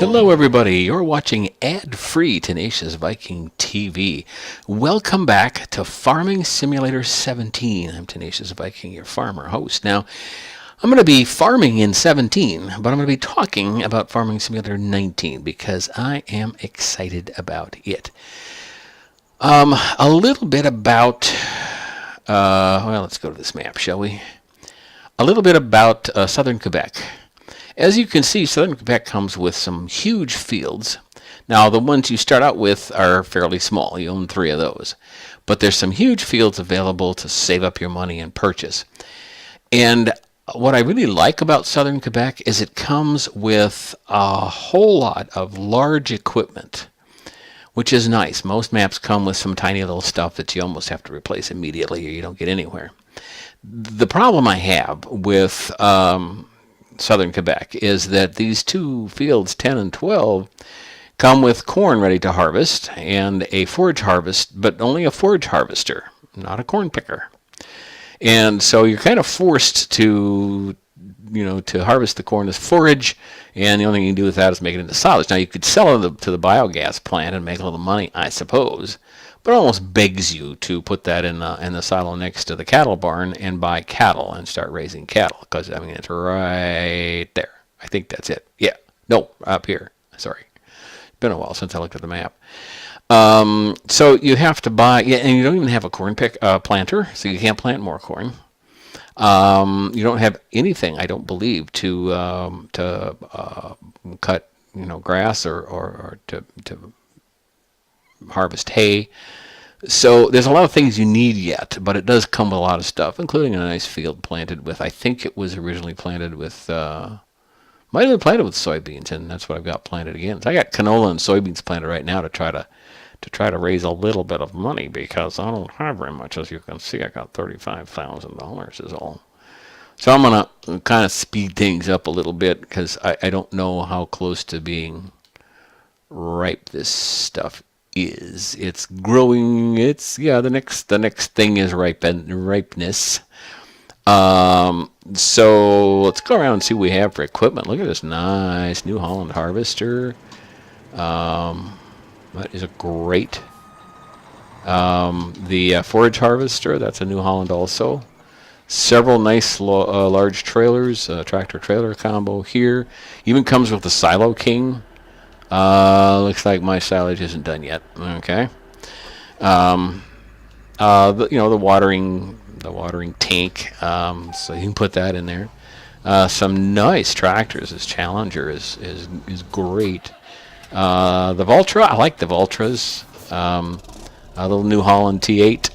Hello everybody, you're watching ad-free Tenacious Viking TV. Welcome back to Farming Simulator 17. I'm Tenacious Viking, your farmer host. Now, I'm going to be farming in 17, but I'm going to be talking about Farming Simulator 19 because I am excited about it. A little bit about, well, let's go to this map, shall we? A little bit about Southern Quebec. As you can see, Southern Quebec comes with some huge fields. Now, the ones you start out with are fairly small. You own 3 of those. But there's some huge fields available to save up your money and purchase. And what I really like about Southern Quebec is it comes with a whole lot of large equipment, which is nice. Most maps come with some tiny little stuff that you almost have to replace immediately or you don't get anywhere. The problem I have with Southern Quebec is that these 2 fields, 10 and 12, come with corn ready to harvest and a forage harvest, but only a forage harvester, not a corn picker. And so you're kind of forced to, to harvest the corn as forage, and the only thing you can do with that is make it into silage. Now, you could sell it to the biogas plant and make a little money, I suppose, but it almost begs you to put that in the silo next to the cattle barn and buy cattle and start raising cattle, because, I mean, it's right there. I think that's it. Yeah. No, up here. Sorry. It's been a while since I looked at the map. So you have to buy, and you don't even have a corn planter, so you can't plant more corn. You don't have anything, I don't believe, to cut, grass or to harvest hay. So there's a lot of things you need yet, but it does come with a lot of stuff, including a nice field planted with, I think it was originally planted with, might have been planted with soybeans, and that's what I've got planted again. So I got canola and soybeans planted right now to try to raise a little bit of money, because I don't have very much. As you can see, I got $35,000 is all. So I'm going to kind of speed things up a little bit, because I don't know how close to being ripe this stuff is. It's growing. It's, the next thing is ripeness. So let's go around and see what we have for equipment. Look at this nice New Holland harvester. That is a great. The forage harvester, that's a New Holland also. Several nice large trailers, tractor trailer combo here. Even comes with the Silo King. Looks like my silage isn't done yet. Okay. The watering tank. So you can put that in there. Some nice tractors. This Challenger is great. The Valtra, I like the Valtras. A little New Holland T8.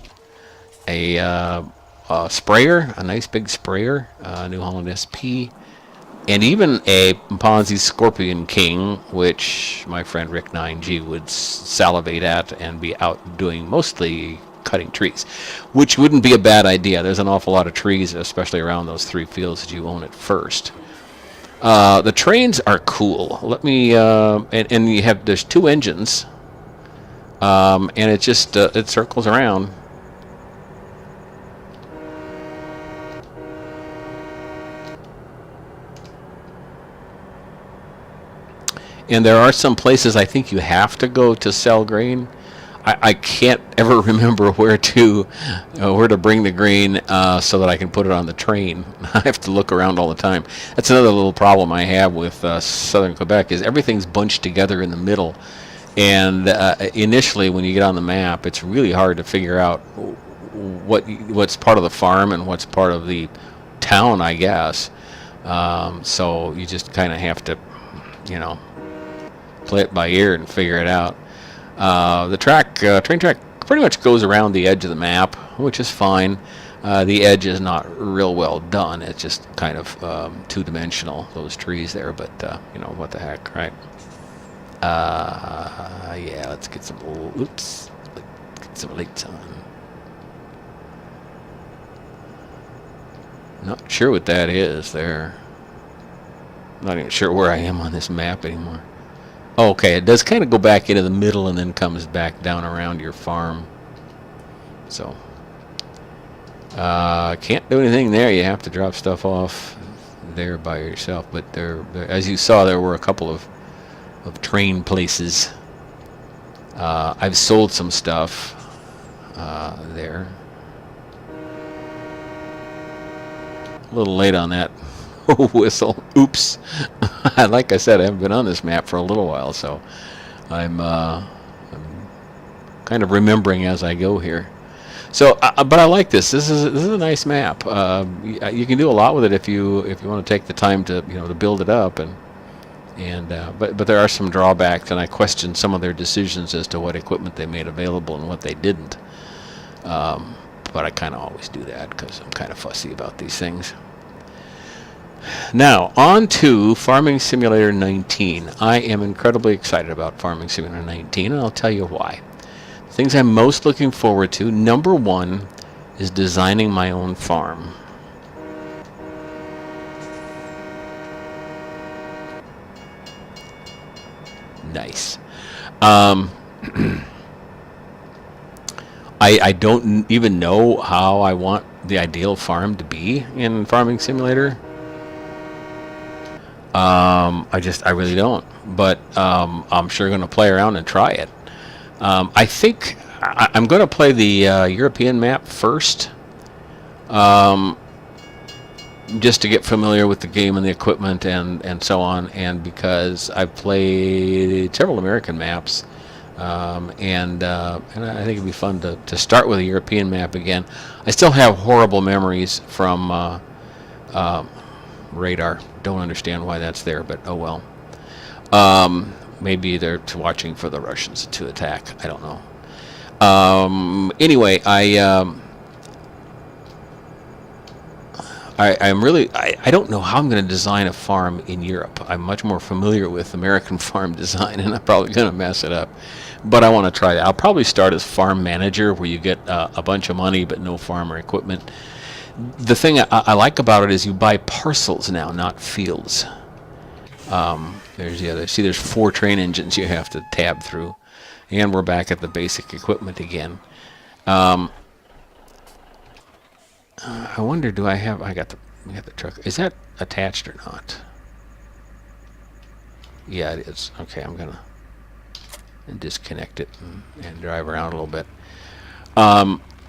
A sprayer, a nice big sprayer. New Holland SP. And even a Ponzi Scorpion King, which my friend Rick 9G would salivate at and be out doing mostly cutting trees, which wouldn't be a bad idea. There's an awful lot of trees, especially around those 3 fields that you own at first. The trains are cool. Let me, and there's 2 engines, and it just, it circles around. And there are some places I think you have to go to sell grain. I can't ever remember where to bring the grain so that I can put it on the train. I have to look around all the time. That's another little problem I have with Southern Quebec, is everything's bunched together in the middle. And initially, when you get on the map, it's really hard to figure out what's part of the farm and what's part of the town, I guess. So you just kind of have to, play it by ear and figure it out. The train track pretty much goes around the edge of the map, which is fine. The edge is not real well done. It's just kind of 2-dimensional, those trees there, but what the heck, right? Yeah, let's get some lights on. Not sure what that is there. Not even sure where I am on this map anymore. Oh, okay, it does kind of go back into the middle and then comes back down around your farm. So, can't do anything there. You have to drop stuff off there by yourself. But there, as you saw, there were a couple of train places. I've sold some stuff there. A little late on that whistle. Oops. Like I said, I haven't been on this map for a little while, so I'm kind of remembering as I go here. So, but I like this. This is a nice map. You can do a lot with it if you want to take the time to to build it up, but there are some drawbacks, and I question some of their decisions as to what equipment they made available and what they didn't. But I kind of always do that because I'm kind of fussy about these things. Now, on to Farming Simulator 19. I am incredibly excited about Farming Simulator 19, and I'll tell you why. The things I'm most looking forward to, number one, is designing my own farm. Nice. I don't even know how I want the ideal farm to be in Farming Simulator. I really don't, but I'm sure going to play around and try it. I think I'm going to play the European map first, just to get familiar with the game and the equipment and so on, and because I've played several American maps, and I think it'd be fun to start with a European map again. I still have horrible memories from radar. Don't understand why that's there, but oh well. Maybe they're watching for the Russians to attack. I don't know. Anyway, I'm really, I don't know how I'm going to design a farm in Europe. I'm much more familiar with American farm design, and I'm probably going to mess it up. But I want to try that. I'll probably start as farm manager, where you get a bunch of money but no farm or equipment. The thing I like about it is you buy parcels now, not fields. There's the other. See, there's 4 train engines you have to tab through, and we're back at the basic equipment again. I wonder, do I have? I got the truck. Is that attached or not? Yeah, it is. Okay, I'm gonna disconnect it and drive around a little bit.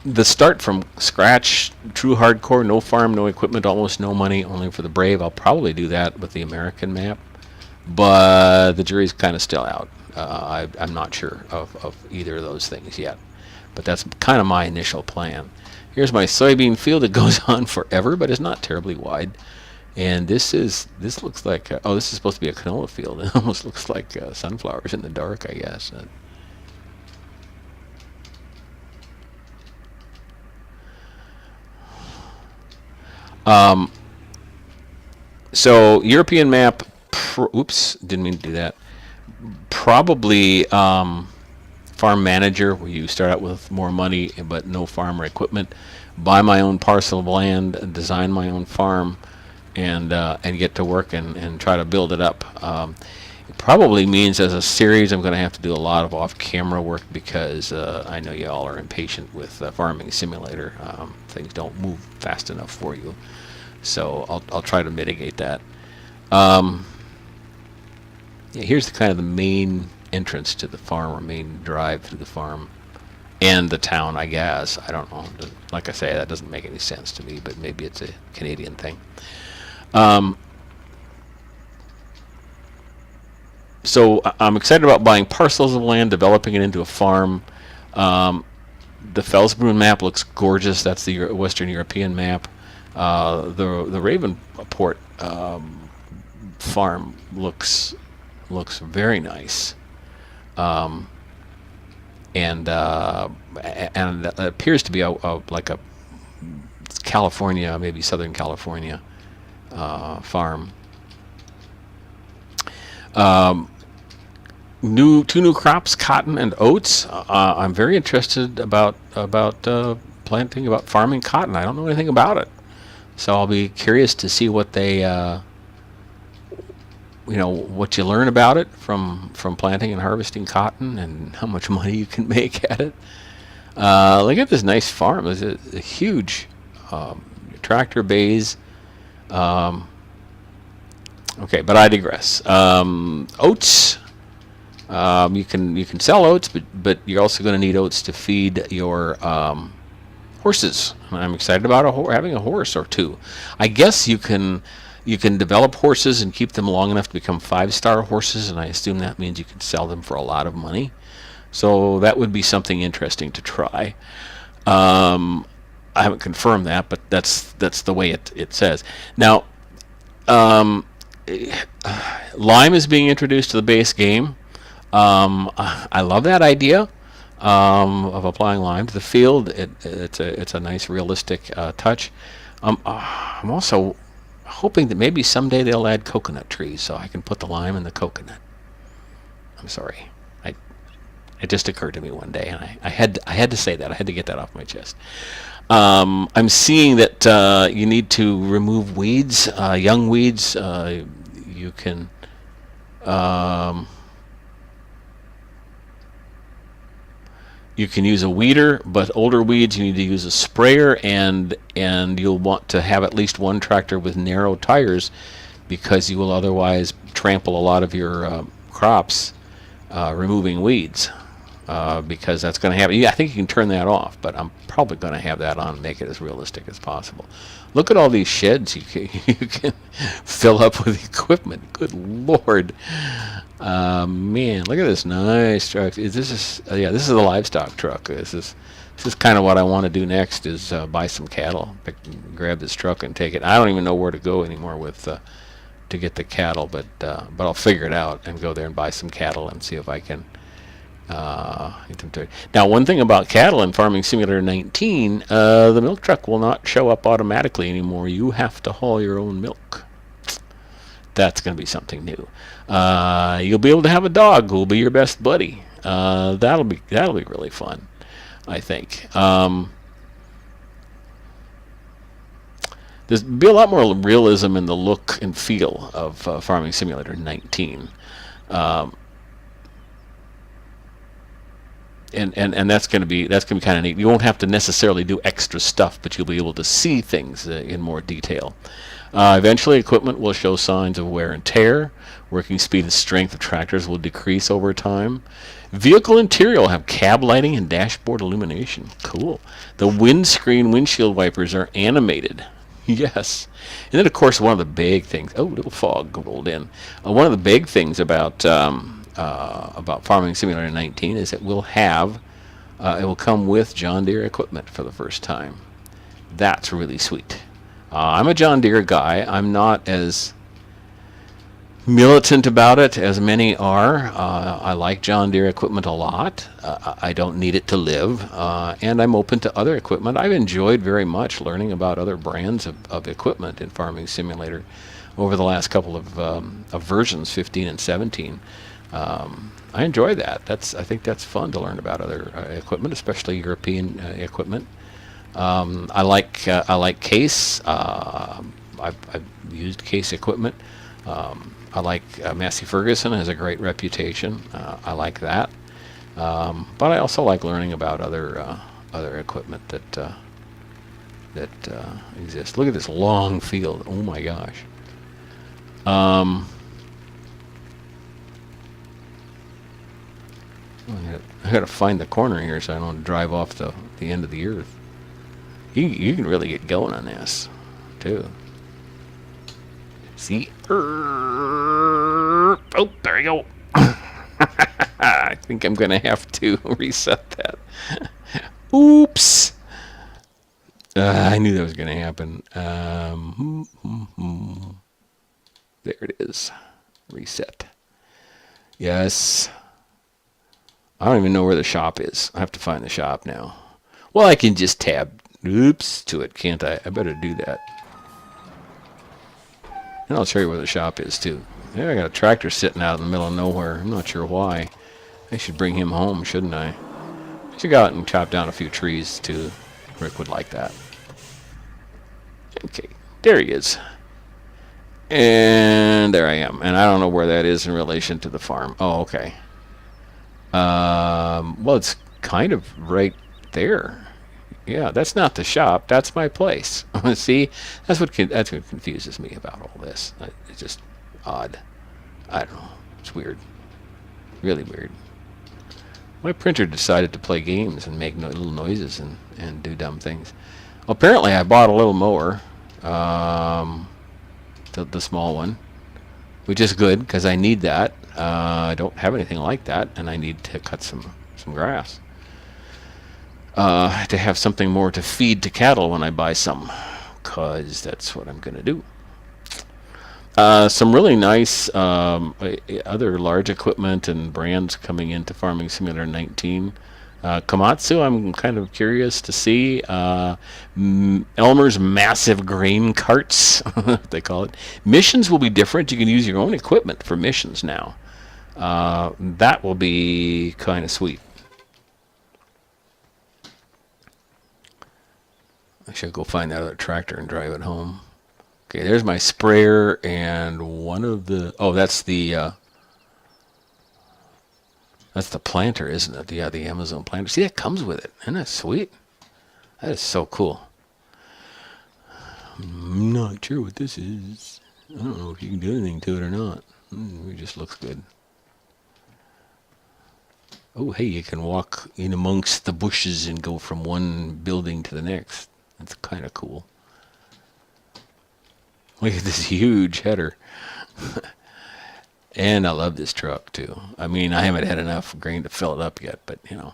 The start from scratch, true hardcore, no farm, no equipment, almost no money, only for the brave. I'll probably do that with the American map, but the jury's kind of still out. I'm not sure of either of those things yet, but that's kind of my initial plan. Here's my soybean field. It goes on forever, but it's not terribly wide. And this looks like, this is supposed to be a canola field. It almost looks like sunflowers in the dark, I guess. So European map, oops, didn't mean to do that. Probably farm manager, where you start out with more money but no farm or equipment, buy my own parcel of land, design my own farm, and get to work and try to build it up. It probably means as a series I'm going to have to do a lot of off-camera work, because I know you all are impatient with Farming Simulator. Things don't move fast enough for you, so I'll try to mitigate that. Yeah, here's the kind of the main entrance to the farm, or main drive through the farm and the town, I guess. I don't know. Like I say, that doesn't make any sense to me, but maybe it's a Canadian thing. So I'm excited about buying parcels of land, developing it into a farm. The Felsbrunn map looks gorgeous. That's the Western European map. The Ravenport farm looks very nice, and it appears to be like a California, maybe Southern California farm. Two new crops, cotton and oats. I'm very interested about farming cotton. I don't know anything about it, so I'll be curious to see what they what you learn about it from planting and harvesting cotton, and how much money you can make at it. Look at this nice farm. There's a huge tractor bays. Okay, but I digress. Oats. You can sell oats, but you're also going to need oats to feed your horses. I'm excited about having a horse or two. I guess you can develop horses and keep them long enough to become 5-star horses, and I assume that means you can sell them for a lot of money. So that would be something interesting to try. I haven't confirmed that, but that's the way it says. Now, lime is being introduced to the base game. I love that idea of applying lime to the field. It's a nice realistic touch. I'm also hoping that maybe someday they'll add coconut trees so I can put the lime in the coconut. I'm sorry. It just occurred to me one day, and I had to say that. I had to get that off my chest. I'm seeing that you need to remove weeds, young weeds. You can use a weeder, but older weeds you need to use a sprayer, and you'll want to have at least one tractor with narrow tires, because you will otherwise trample a lot of your crops removing weeds. Because that's going to happen. I think you can turn that off, but I'm probably going to have that on and make it as realistic as possible. Look at all these sheds you can fill up with equipment. Good Lord. Man, look at this nice truck. This is the livestock truck. This is kind of what I want to do next, is buy some cattle. Grab this truck and take it. I don't even know where to go anymore with to get the cattle, but I'll figure it out and go there and buy some cattle and see if I can now, one thing about cattle in Farming Simulator 19, the milk truck will not show up automatically anymore. You have to haul your own milk. That's going to be something new. You'll be able to have a dog who will be your best buddy. That'll be really fun, I think. There's be a lot more realism in the look and feel of Farming Simulator 19. And that's going to be kind of neat. You won't have to necessarily do extra stuff, but you'll be able to see things in more detail. Eventually, equipment will show signs of wear and tear. Working speed and strength of tractors will decrease over time. Vehicle interior will have cab lighting and dashboard illumination. Cool. The windshield wipers are animated. Yes. And then, of course, one of the big things. Oh, little fog rolled in. One of the big things about Farming Simulator 19 is it will come with John Deere equipment for the first time. That's really sweet. I'm a John Deere guy. I'm not as militant about it as many are. I like John Deere equipment a lot. I don't need it to live, and I'm open to other equipment. I've enjoyed very much learning about other brands of equipment in Farming Simulator over the last couple of versions, 15 and 17. I enjoy that. I think that's fun to learn about other equipment, especially European equipment. I like Case. I've used Case equipment. I like Massey Ferguson has a great reputation. I like that. But I also like learning about other equipment that exists. Look at this long field. Oh my gosh. I gotta find the corner here so I don't drive off the end of the earth. You can really get going on this too. See? Oh, there you go. I think I'm gonna have to reset that. Oops. I knew that was gonna happen. There it is. Reset. Yes. I don't even know where the shop is. I have to find the shop now. Well, I can just tab to it, can't I? I better do that. And I'll show you where the shop is, too. Yeah, I got a tractor sitting out in the middle of nowhere. I'm not sure why. I should bring him home, shouldn't I? I should go out and chop down a few trees, too. Rick would like that. Okay, there he is. And there I am. And I don't know where that is in relation to the farm. Oh, okay. Well, it's kind of right there. Yeah, that's not the shop. That's my place. See, that's what confuses me about all this. It's just odd. I don't know. It's weird. Really weird. My printer decided to play games and make little noises and do dumb things. Well, apparently I bought a little mower, the small one, which is good because I need that. I don't have anything like that, and I need to cut some grass. To have something more to feed to cattle when I buy some, because that's what I'm going to do. Some really nice other large equipment and brands coming into Farming Simulator 19. Komatsu, I'm kind of curious to see. Elmer's massive grain carts, they call it. Missions will be different. You can use your own equipment for missions now. That will be kind of sweet. I should go find that other tractor and drive it home. Okay, there's my sprayer and one of the... Oh, that's the planter, isn't it? Yeah, the Amazon planter. See, that comes with it. Isn't that sweet? That is so cool. I'm not sure what this is. I don't know if you can do anything to it or not. It just looks good. Oh, hey, you can walk in amongst the bushes and go from one building to the next. That's kind of cool. Look at this huge header. And I love this truck too. I mean, I haven't had enough grain to fill it up yet, but you know.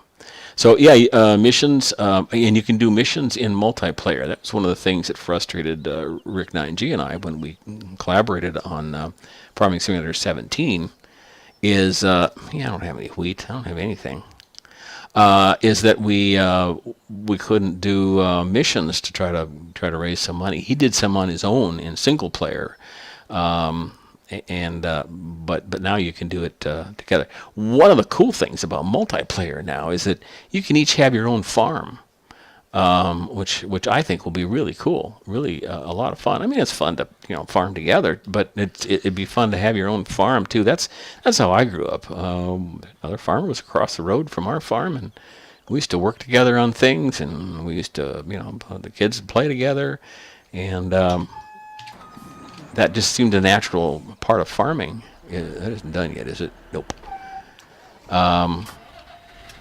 So yeah, missions, and you can do missions in multiplayer. That was one of the things that frustrated Rick 9G and I when we collaborated on Farming Simulator 17. Is I don't have any wheat. I don't have anything. Is that we couldn't do missions to try to raise some money. He did some on his own in single player, but now you can do it together. One of the cool things about multiplayer now is that you can each have your own farm, which I think will be really cool, really a lot of fun. I mean, it's fun to farm together, but it'd be fun to have your own farm too. That's how I grew up. Another farmer was across the road from our farm, and we used to work together on things, and we used to the kids would play together, and that just seemed a natural part of farming. That isn't done yet, is it? Nope.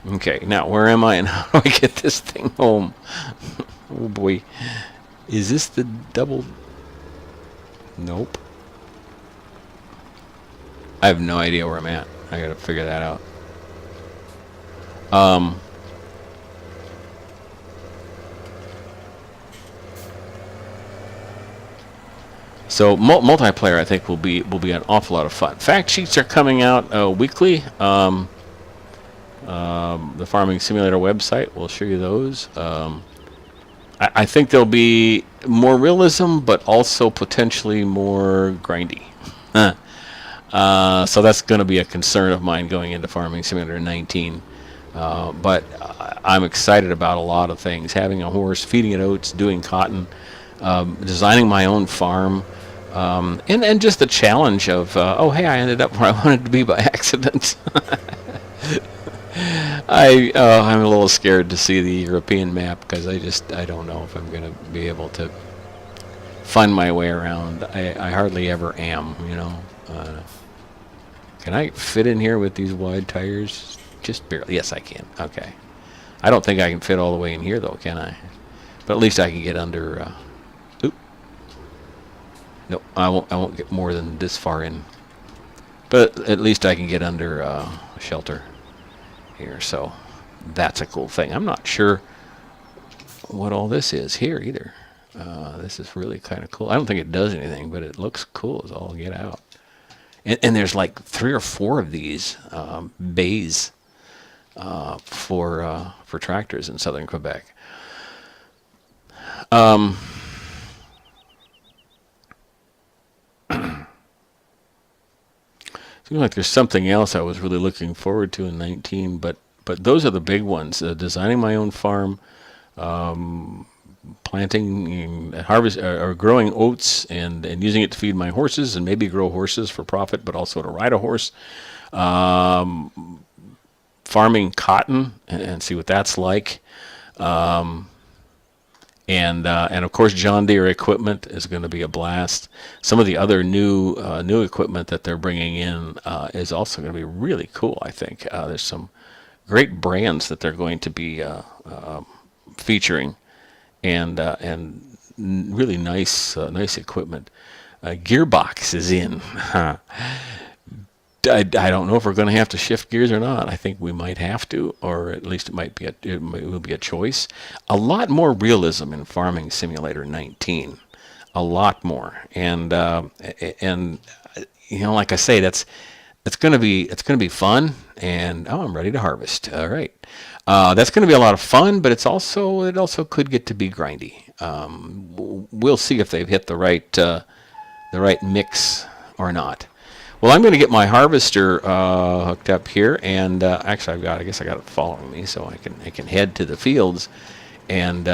Okay, now where am I and how do I get this thing home? Oh boy. Is this the double? Nope. I have no idea where I'm at. I gotta figure that out. So multiplayer, I think, will be an awful lot of fun. Fact sheets are coming out weekly. The Farming Simulator website will show you those. I think there'll be more realism, but also potentially more grindy. So that's going to be a concern of mine going into Farming Simulator 19. But I'm excited about a lot of things. Having a horse, feeding it oats, doing cotton, designing my own farm, and just the challenge of, oh, hey, I ended up where I wanted to be by accident. I'm a little scared to see the European map because I don't know if I'm going to be able to find my way around. I hardly ever am, Can I fit in here with these wide tires? Just barely. Yes, I can. Okay. I don't think I can fit all the way in here, though, can I? But at least I can get under... Oop. No, I won't get more than this far in. But at least I can get under shelter here, so that's a cool thing. I'm not sure what all this is here either. This is really kind of cool. I don't think it does anything, but it looks cool as all get out. And there's like 3 or 4 of these bays for tractors in Southern Quebec. Seems like there's something else I was really looking forward to in 19, but those are the big ones. Designing my own farm, planting, harvest, or growing oats, and using it to feed my horses, and maybe grow horses for profit, but also to ride a horse. Farming cotton and see what that's like. And And of course, John Deere equipment is going to be a blast. Some of the other new equipment that they're bringing in is also going to be really cool, I think. There's some great brands that they're going to be featuring, and really nice equipment. Gearbox is in. I don't know if we're going to have to shift gears or not. I think we might have to, or at least it will be a choice. A lot more realism in Farming Simulator 19, a lot more, and like I say, it's going to be fun. And I'm ready to harvest. All right, that's going to be a lot of fun, but it also could get to be grindy. We'll see if they've hit the right mix or not. Well, I'm going to get my harvester hooked up here, and actually, I guess I got it following me, so I can head to the fields and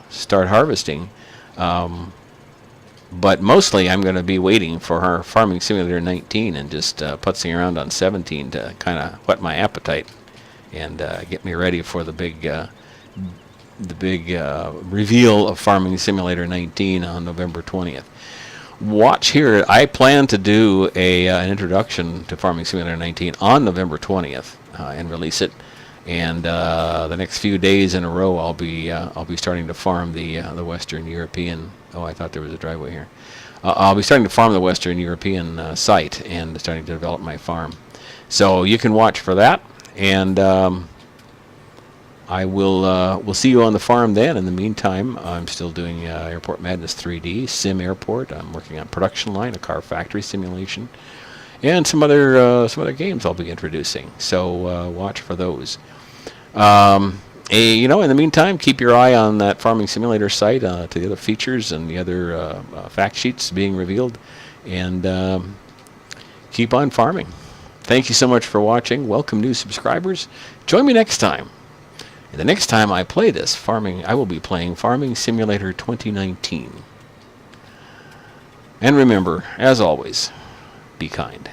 start harvesting. But mostly, I'm going to be waiting for our Farming Simulator 19 and just putzing around on 17 to kind of whet my appetite and get me ready for the big reveal of Farming Simulator 19 on November 20th. Watch here. I plan to do an introduction to Farming Simulator 19 on November 20th and release it. And the next few days in a row, I'll be starting to farm the Western European. Oh, I thought there was a driveway here. I'll be starting to farm the Western European site and starting to develop my farm. So you can watch for that, and we'll see you on the farm then. In the meantime, I'm still doing Airport Madness 3D, Sim Airport. I'm working on Production Line, a car factory simulation, and some other games I'll be introducing. So watch for those. In the meantime, keep your eye on that Farming Simulator site to the other features and the other fact sheets being revealed, and keep on farming. Thank you so much for watching. Welcome new subscribers. Join me next time. And the next time I play this I will be playing Farming Simulator 2019. And remember, as always, be kind.